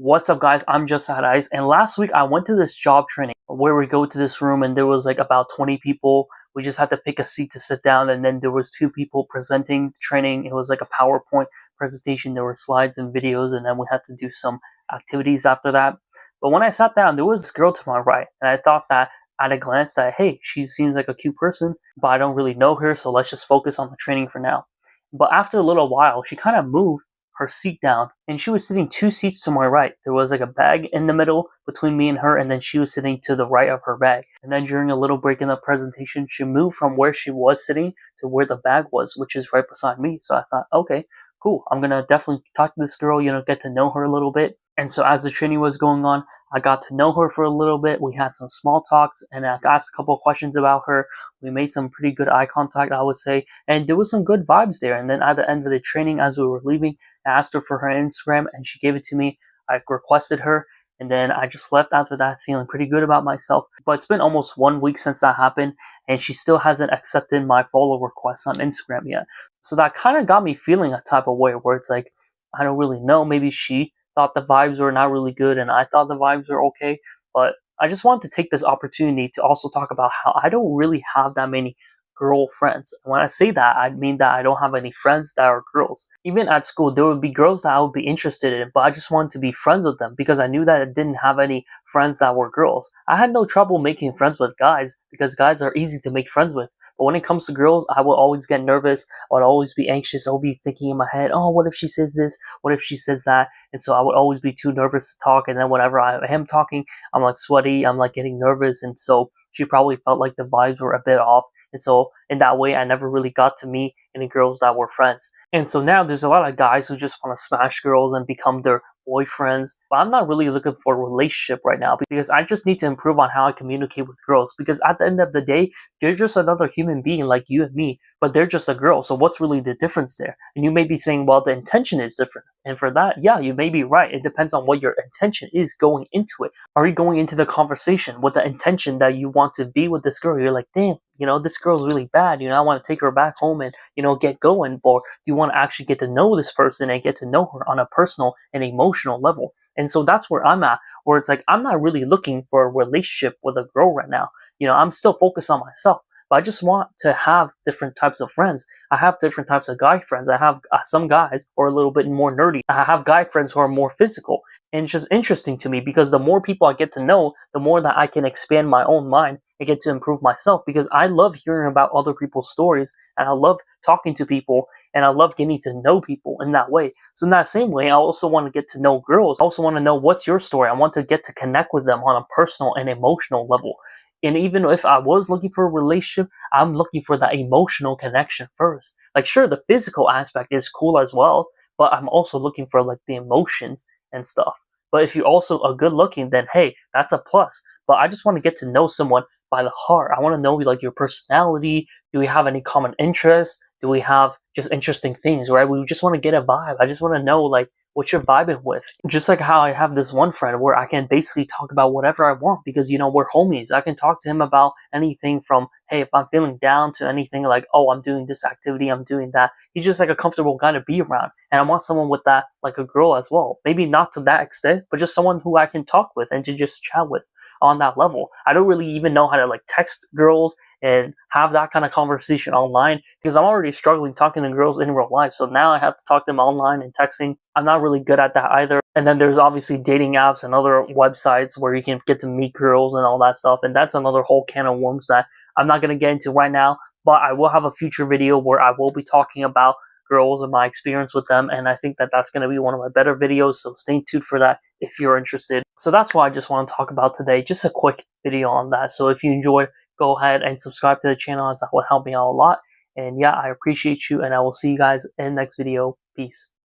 What's up guys, I'm Just Had Ice, and last week I went to this job training where we go to this room and there was like about 20 people. We just had to pick a seat to sit down, and then there was 2 people presenting the training. It was like a PowerPoint presentation. There were slides and videos, and then we had to do some activities after that. But when I sat down, there was this girl to my right, and I thought that at a glance that, hey, she seems like a cute person, but I don't really know her, so let's just focus on the training for now. But after a little while, she kind of moved her seat down, and she was sitting 2 seats to my right. There was like a bag in the middle between me and her, and then she was sitting to the right of her bag. And then during a little break in the presentation, she moved from where she was sitting to where the bag was, which is right beside me. So I thought, okay, cool, I'm gonna definitely talk to this girl, get to know her a little bit. And so as the training was going on, I got to know her for a little bit. We had some small talks, and I asked a couple of questions about her. We made some pretty good eye contact, I would say, and there was some good vibes there. And then at the end of the training, as we were leaving, I asked her for her Instagram, and she gave it to me. I requested her, and then I just left after that feeling pretty good about myself. But it's been almost 1 week since that happened, and she still hasn't accepted my follow request on Instagram yet. So that kind of got me feeling a type of way where it's like, I don't really know, maybe she thought the vibes were not really good and I thought the vibes were okay. But I just wanted to take this opportunity to also talk about how I don't really have that many girl friends. When I say that, I mean that I don't have any friends that are girls. Even at school, there would be girls that I would be interested in, but I just wanted to be friends with them because I knew that I didn't have any friends that were girls. I had no trouble making friends with guys because guys are easy to make friends with. But when it comes to girls, I will always get nervous. I would always be anxious. I would be thinking in my head, oh, what if she says this? What if she says that? And so I would always be too nervous to talk. And then whenever I am talking, I'm like sweaty. I'm like getting nervous. And so she probably felt like the vibes were a bit off. And so in that way, I never really got to meet any girls that were friends. And so now there's a lot of guys who just want to smash girls and become their boyfriends. But I'm not really looking for a relationship right now because I just need to improve on how I communicate with girls. Because at the end of the day, they're just another human being like you and me, but they're just a girl. So what's really the difference there? And you may be saying, well, the intention is different. And for that, yeah, you may be right. It depends on what your intention is going into it. Are you going into the conversation with the intention that you want to be with this girl? You're like, damn, this girl's really bad. I want to take her back home and, get going. Or do you want to actually get to know this person and get to know her on a personal and emotional level? And so that's where I'm at, where it's like, I'm not really looking for a relationship with a girl right now. I'm still focused on myself. But I just want to have different types of friends. I have different types of guy friends. I have some guys who are a little bit more nerdy. I have guy friends who are more physical. And it's just interesting to me because the more people I get to know, the more that I can expand my own mind and get to improve myself, because I love hearing about other people's stories and I love talking to people and I love getting to know people in that way. So in that same way, I also want to get to know girls. I also want to know, what's your story? I want to get to connect with them on a personal and emotional level. And even if I was looking for a relationship, I'm looking for that emotional connection first. Like, sure, the physical aspect is cool as well, but I'm also looking for like the emotions and stuff. But if you're also a good looking, then hey, that's a plus. But I just want to get to know someone by the heart. I want to know like your personality. Do we have any common interests? Do we have just interesting things, right? We just want to get a vibe. I just want to know like what you're vibing with. Just like how I have this one friend where I can basically talk about whatever I want because, we're homies. I can talk to him about anything from, hey, if I'm feeling down, to anything like, oh, I'm doing this activity, I'm doing that. He's just like a comfortable guy to be around. And I want someone with that, like a girl as well. Maybe not to that extent, but just someone who I can talk with and to just chat with on that level. I don't really even know how to like text girls and have that kind of conversation online because I'm already struggling talking to girls in real life. So now I have to talk to them online and texting. I'm not really good at that either. And then there's obviously dating apps and other websites where you can get to meet girls and all that stuff. And that's another whole can of worms that I'm not going to get into right now. But I will have a future video where I will be talking about girls and my experience with them. And I think that that's going to be one of my better videos. So stay tuned for that if you're interested. So that's what I just want to talk about today. Just a quick video on that. So if you enjoyed, go ahead and subscribe to the channel, as that will help me out a lot. And yeah, I appreciate you, and I will see you guys in the next video. Peace.